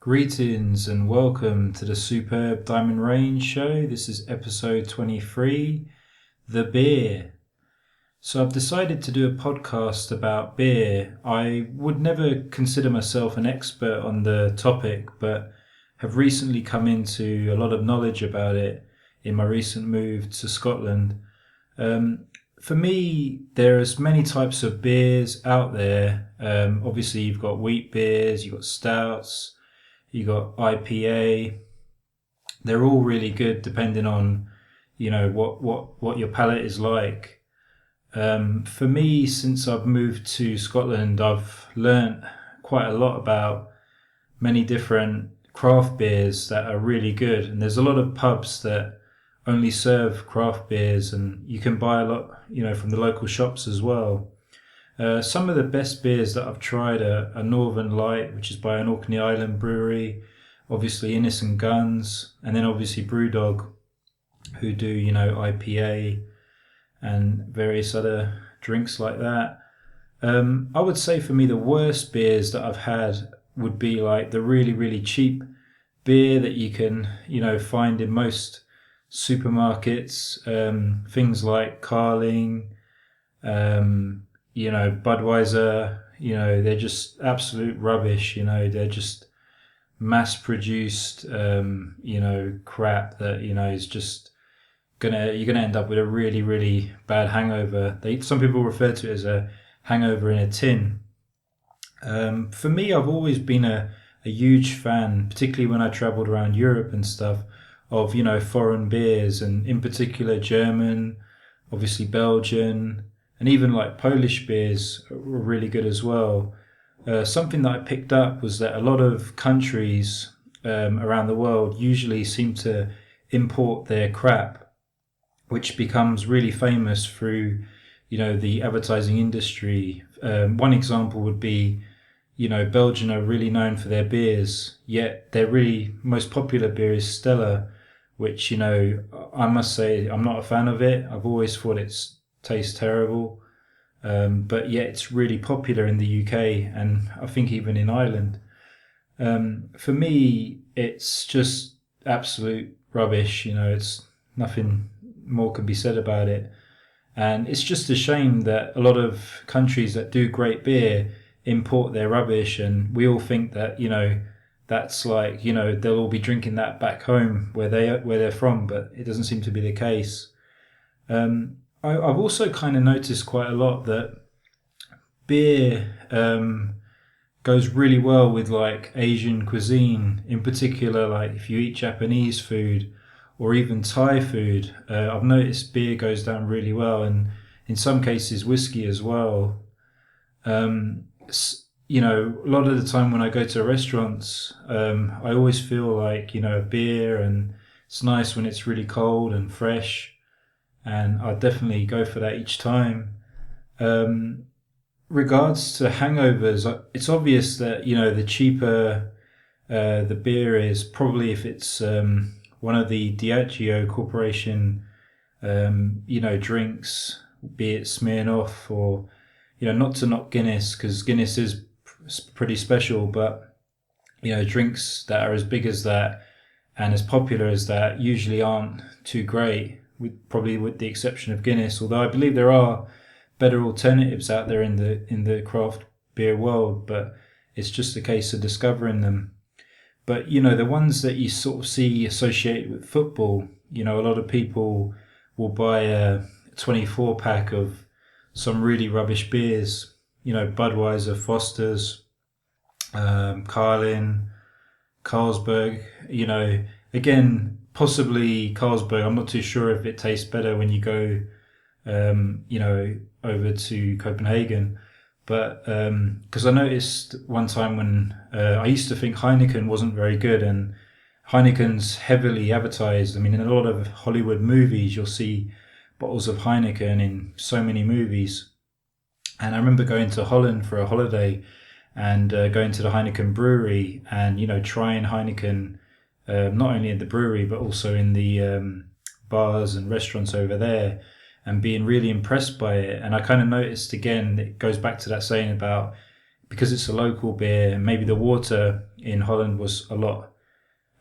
Greetings and welcome to the Superb Diamond Range Show. This is episode 23, The Beer. So I've decided to do a podcast about beer. I would never consider myself an expert on the topic, but have recently come into a lot of knowledge about it in my recent move to Scotland. For me, there's many types of beers out there. Obviously, you've got wheat beers, you've got stouts, you got IPA. They're all really good depending on, what your palate is like. For me, since I've moved to Scotland, I've learnt quite a lot about many different craft beers that are really good. And there's a lot of pubs that only serve craft beers, and you can buy a lot, from the local shops as well. Some of the best beers that I've tried are Northern Light, which is by an Orkney Island brewery, obviously Innis and Guns, and then obviously Brewdog, who do, IPA and various other drinks like that. I would say for me the worst beers that I've had would be like the really, really cheap beer that you can, find in most supermarkets, things like Carling, Budweiser, they're just absolute rubbish, they're just mass produced, crap that, is just you're gonna end up with a really, really bad hangover. Some people refer to it as a hangover in a tin. For me, I've always been a huge fan, particularly when I traveled around Europe and stuff, of, foreign beers, and in particular German, obviously Belgian, and even like Polish beers were really good as well. Something that I picked up was that a lot of countries around the world usually seem to import their crap, which becomes really famous through, the advertising industry. One example would be, Belgian are really known for their beers, yet their really most popular beer is Stella, which, I must say I'm not a fan of it. I've always thought it tastes terrible. But yet it's really popular in the UK, and I think even in Ireland. For me, it's just absolute rubbish. It's nothing more can be said about it. And it's just a shame that a lot of countries that do great beer import their rubbish, and we all think that, that's like, they'll all be drinking that back home where they're from, but it doesn't seem to be the case. I've also kind of noticed quite a lot that beer goes really well with like Asian cuisine, in particular, like if you eat Japanese food or even Thai food. I've noticed beer goes down really well, and in some cases whiskey as well. A lot of the time when I go to restaurants, I always feel like, a beer, and it's nice when it's really cold and fresh, and I definitely go for that each time. Regards to hangovers, it's obvious that, the cheaper the beer is, probably if it's one of the Diageo Corporation, drinks, be it Smirnoff or, not to knock Guinness, because Guinness is pretty special, but, drinks that are as big as that and as popular as that usually aren't too great, probably with the exception of Guinness, although I believe there are better alternatives out there in the craft beer world, but it's just a case of discovering them. But, the ones that you sort of see associated with football, a lot of people will buy a 24 pack of some really rubbish beers, Budweiser, Foster's, Carlin, Carlsberg, again, possibly Carlsberg. I'm not too sure if it tastes better when you go, over to Copenhagen. But because I noticed one time when I used to think Heineken wasn't very good, and Heineken's heavily advertised. I mean, in a lot of Hollywood movies, you'll see bottles of Heineken in so many movies. And I remember going to Holland for a holiday and going to the Heineken brewery and, trying Heineken, not only in the brewery, but also in the bars and restaurants over there, and being really impressed by it. And I kind of noticed, again, it goes back to that saying about because it's a local beer, maybe the water in Holland was a lot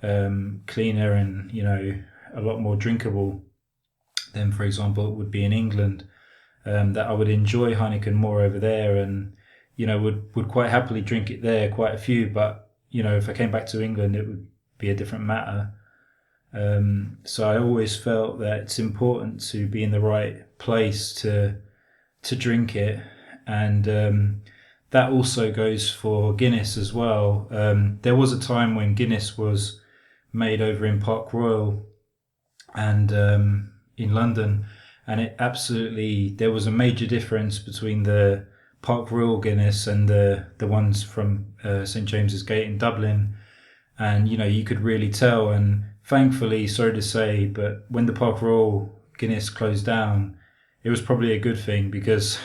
cleaner and, a lot more drinkable than, for example, it would be in England, that I would enjoy Heineken more over there, and, would quite happily drink it there, quite a few. But, if I came back to England, it would be a different matter. So I always felt that it's important to be in the right place to drink it. And that also goes for Guinness as well. There was a time when Guinness was made over in Park Royal and in London, and there was a major difference between the Park Royal Guinness and the ones from St James's Gate in Dublin. And you could really tell. And thankfully, sorry to say, but when the Park Royal Guinness closed down, it was probably a good thing, because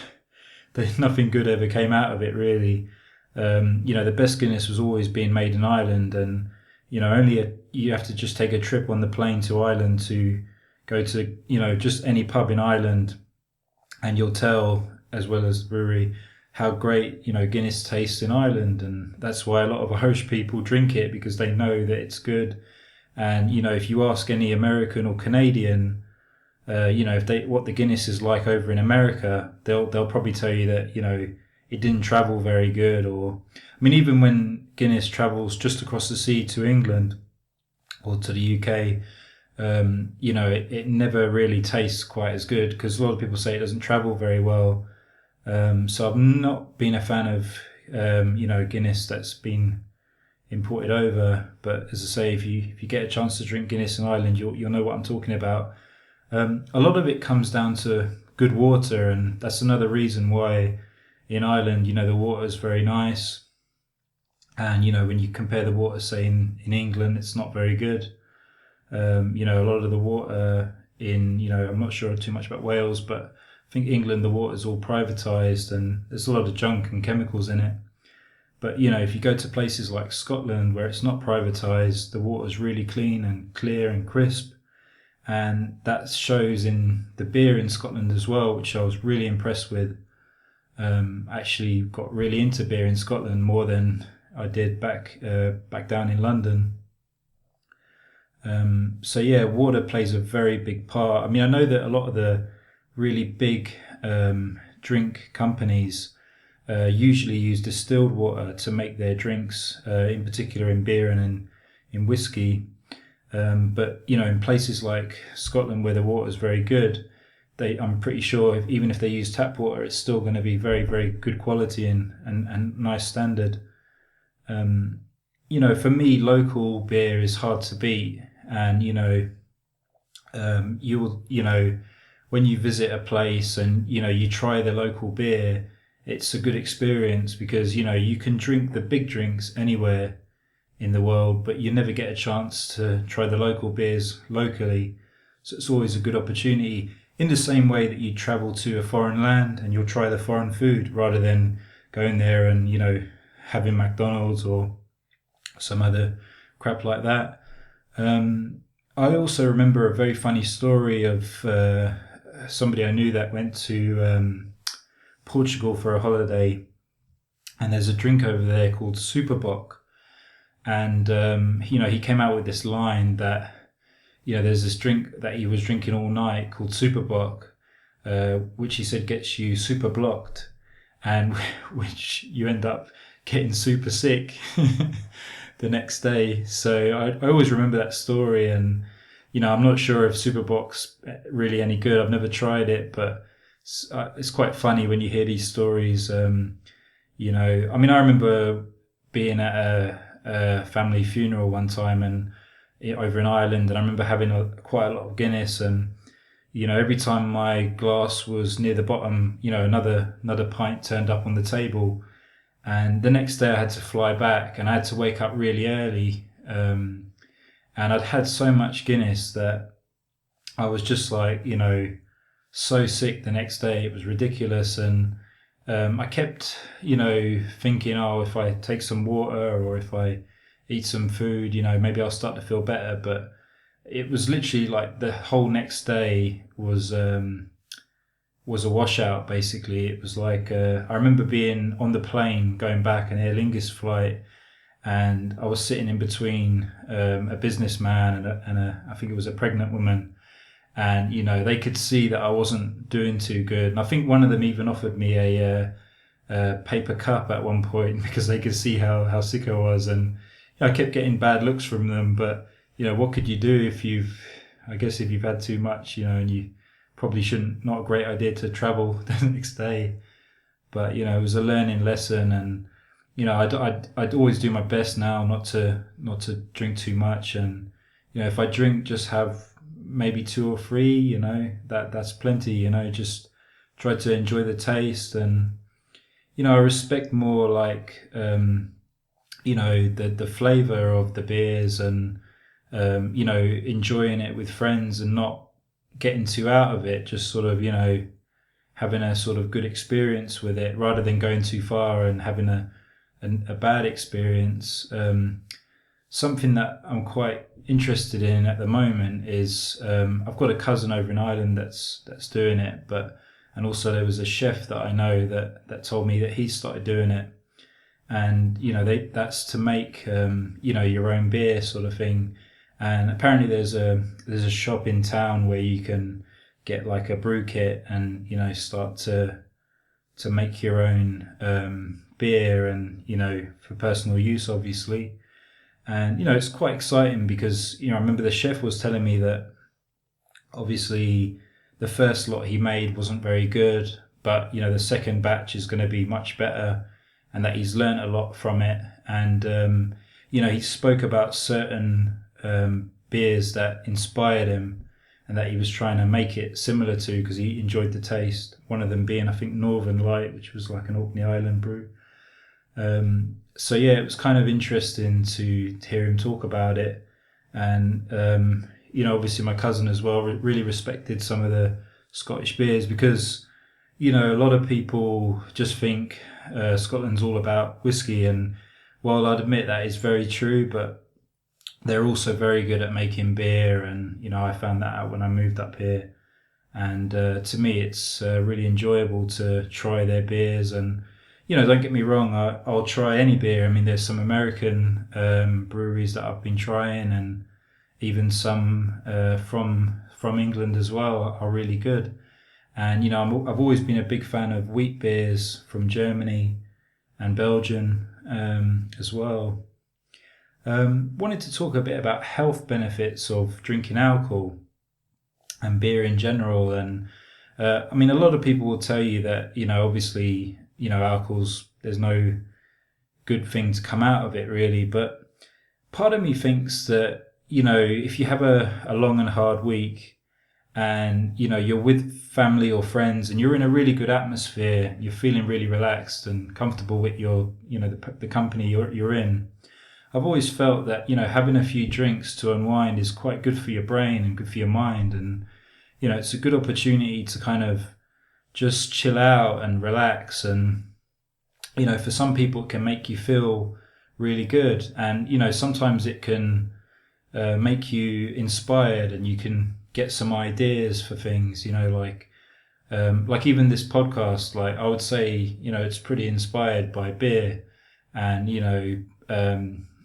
nothing good ever came out of it, really. The best Guinness was always being made in Ireland, and you have to just take a trip on the plane to Ireland to go to just any pub in Ireland, and you'll tell, as well as the brewery, how great Guinness tastes in Ireland. And that's why a lot of Irish people drink it, because they know that it's good. And if you ask any American or Canadian, if what the Guinness is like over in America, they'll probably tell you that it didn't travel very good. Or even when Guinness travels just across the sea to England or to the UK, it never really tastes quite as good, because a lot of people say it doesn't travel very well. So I've not been a fan of Guinness that's been imported over. But as I say, if you get a chance to drink Guinness in Ireland, you'll know what I'm talking about. A lot of it comes down to good water, and that's another reason why in Ireland, the water is very nice. And when you compare the water, say in England, it's not very good. A lot of the water in, I'm not sure too much about Wales, but I think England, the water is all privatised, and there's a lot of junk and chemicals in it. But if you go to places like Scotland, where it's not privatised, the water's really clean and clear and crisp. And that shows in the beer in Scotland as well, which I was really impressed with. Actually got really into beer in Scotland more than I did back down in London. So yeah, water plays a very big part. I know that a lot of the really big drink companies usually use distilled water to make their drinks, in particular in beer and in whiskey. But in places like Scotland, where the water is very good, I'm pretty sure even if they use tap water, it's still going to be very, very good quality and nice standard. For me, local beer is hard to beat. And you will, when you visit a place and you try the local beer, it's a good experience, because you can drink the big drinks anywhere in the world, but you never get a chance to try the local beers locally. So it's always a good opportunity, in the same way that you travel to a foreign land and you'll try the foreign food, rather than going there and having McDonald's or some other crap like that. I also remember a very funny story of somebody I knew that went to Portugal for a holiday, and there's a drink over there called Superboc. And he came out with this line that there's this drink that he was drinking all night called Superboc, which he said gets you super blocked, and which you end up getting super sick the next day. So I always remember that story. And I'm not sure if Superboc's really any good. I've never tried it, but it's quite funny when you hear these stories. I remember being at a family funeral one time, and over in Ireland, and I remember having quite a lot of Guinness, and every time my glass was near the bottom, another pint turned up on the table. And the next day I had to fly back, and I had to wake up really early, and I'd had so much Guinness that I was just like so sick the next day. It was ridiculous. And I kept thinking, if I take some water or if I eat some food, maybe I'll start to feel better. But it was literally like the whole next day was was a washout. Basically, it was like I remember being on the plane going back an Aer Lingus flight, and I was sitting in between a businessman and I think it was a pregnant woman, and they could see that I wasn't doing too good, and I think one of them even offered me a paper cup at one point because they could see how sick I was, and I kept getting bad looks from them. But what could you do if you've had too much, and you probably shouldn't, not a great idea to travel the next day. But it was a learning lesson, and I'd always do my best now not to drink too much, and if I drink, just have maybe 2 or 3. That's plenty. Just try to enjoy the taste, and I respect more like the flavor of the beers, and enjoying it with friends and not getting too out of it, just sort of having a sort of good experience with it rather than going too far and having a bad experience. Something that I'm quite interested in at the moment is I've got a cousin over in Ireland that's doing it, and also there was a chef that I know that told me that he started doing it, and that's to make your own beer sort of thing. And apparently there's a shop in town where you can get like a brew kit and start to make your own beer, and for personal use obviously. And it's quite exciting because I remember the chef was telling me that obviously the first lot he made wasn't very good, but the second batch is going to be much better, and that he's learnt a lot from it. And he spoke about certain beers that inspired him and that he was trying to make it similar to because he enjoyed the taste. One of them being, I think, Northern Light, which was like an Orkney Island brew. So yeah, it was kind of interesting to hear him talk about it. And obviously my cousin as well really respected some of the Scottish beers because a lot of people just think Scotland's all about whiskey, and while I'd admit that is very true, but they're also very good at making beer, and I found that out when I moved up here. And to me, it's really enjoyable to try their beers. And don't get me wrong, I'll try any beer. I mean, there's some American breweries that I've been trying, and even some from England as well are really good. And I've always been a big fan of wheat beers from Germany and Belgian as well. Wanted to talk a bit about health benefits of drinking alcohol and beer in general. And I mean, a lot of people will tell you that obviously alcohol's, there's no good thing to come out of it really, but part of me thinks that if you have a long and hard week and you're with family or friends and you're in a really good atmosphere, you're feeling really relaxed and comfortable with your the company you're in, I've always felt that having a few drinks to unwind is quite good for your brain and good for your mind, and it's a good opportunity to kind of just chill out and relax. And for some people it can make you feel really good, and sometimes it can make you inspired, and you can get some ideas for things, like even this podcast, like I would say it's pretty inspired by beer. And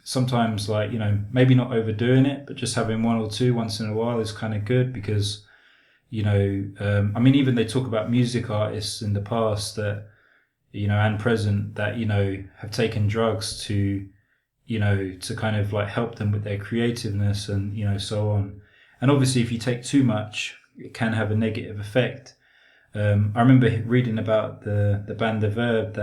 sometimes, like maybe not overdoing it, but just having one or two once in a while is kind of good, because I mean, even they talk about music artists in the past that and present that have taken drugs to to kind of like help them with their creativeness and so on. And obviously if you take too much, it can have a negative effect. I remember reading about the band The Verb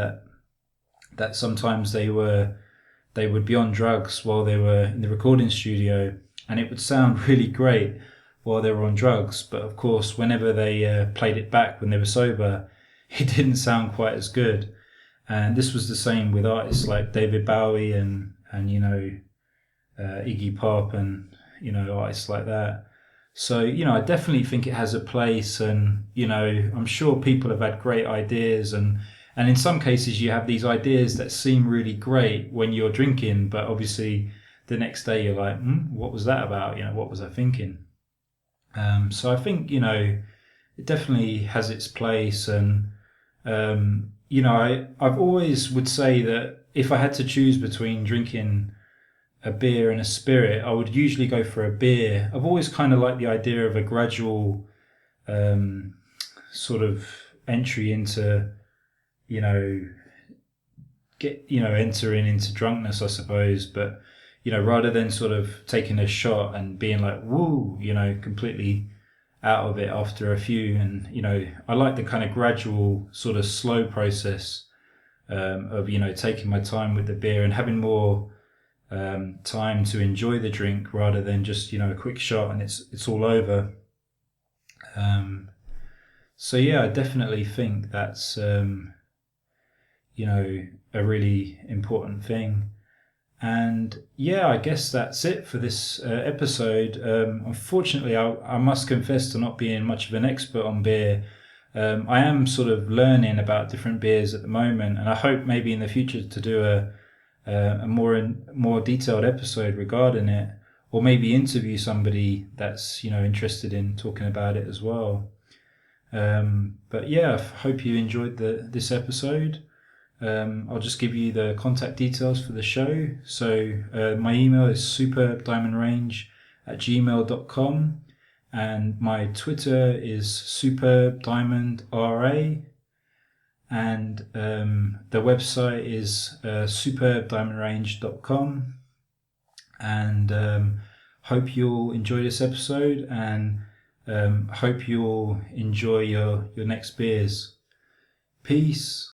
that sometimes they would be on drugs while they were in the recording studio, and it would sound really great while they were on drugs, but of course whenever they played it back when they were sober, it didn't sound quite as good. And this was the same with artists like David Bowie and Iggy Pop and artists like that. So I definitely think it has a place, and I'm sure people have had great ideas, and in some cases you have these ideas that seem really great when you're drinking, but obviously the next day you're like, what was that about? What was I thinking? So I think it definitely has its place. And I've always would say that if I had to choose between drinking a beer and a spirit, I would usually go for a beer. I've always kind of liked the idea of a gradual sort of entry into, you know, entering into drunkenness, I suppose. But, rather than sort of taking a shot and being like, woo, completely out of it after a few. And, I like the kind of gradual sort of slow process of, taking my time with the beer and having more time to enjoy the drink rather than just, a quick shot and it's all over. So yeah, I definitely think that's, a really important thing. And yeah, I guess that's it for this episode. Unfortunately, I must confess to not being much of an expert on beer. I am sort of learning about different beers at the moment, and I hope maybe in the future to do a more detailed episode regarding it, or maybe interview somebody that's interested in talking about it as well. But yeah, I hope you enjoyed this episode. I'll just give you the contact details for the show. So my email is superbdiamondrange@gmail.com, and my Twitter is superbdiamondra, and the website is superbdiamondrange.com. And hope you'll enjoy this episode, and hope you'll enjoy your next beers. Peace.